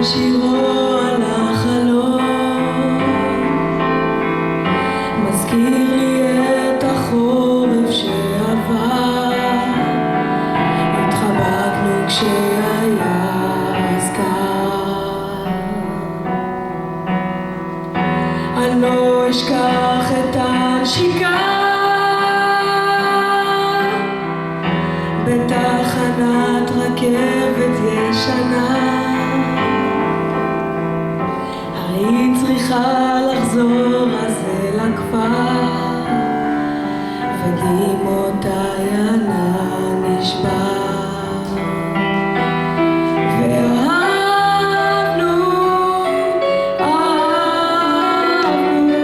שירו על החלום מזכיר לי את החורף שעבר, התחבקנו כשהיה אז קר. אני לא אשכח את הנשיקה בתחנת רכבת ישנה, היית צריכה לחזור אז אל הכפר, ודמעותיי ענן נשבר. ואהבנו, אהבנו,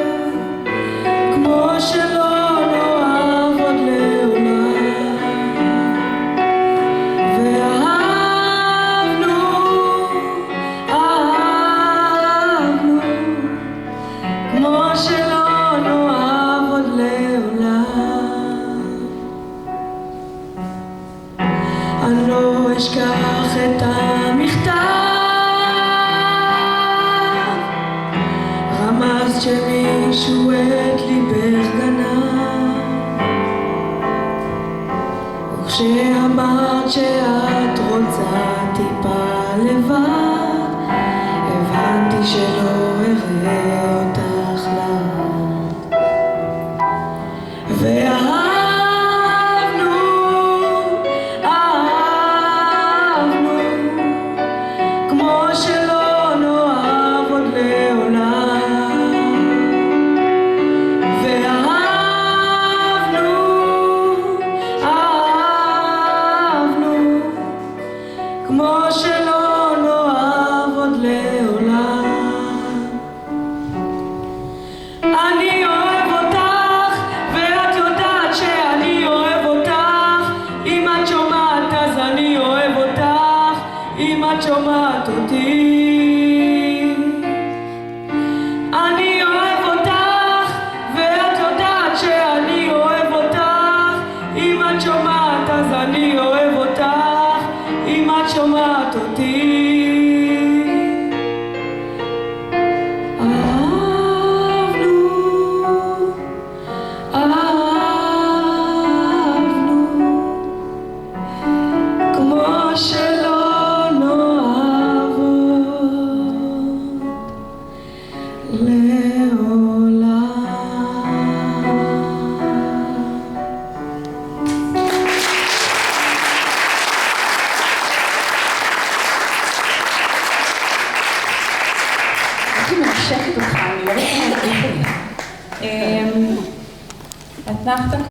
כמו שלא נאהב עוד לעולם. ואהבנו, אהבנו, כמו שלא נאהב עוד לעולם. אני לא אשכח את המכתב, רמזת שמישהו את ליבך גנב, וכשאמרת שאת רוצה טיפה לבד, הבנתי שלא אראה אותך לעד. ואהבנו, אהבנו, כמו שלא נאהב עוד לעולם. ואהבנו, אהבנו, כמו שלא נאהב עוד לעולם. אני אוהב אותך ואת יודעת שאני אוהב אותך, אם את שומעת אז אני אוהב אותך, אם את שומעת אותי. אני אוהב אותך ואת יודעת שאני אוהב אותך, אם את שומעת אז אני אוהב אותך, אם את שומעת אותי. שלא נאהב עוד לעולם. הייתי מנשקת אותך, אני לא יודעת מה להגיד לך. אתנחתא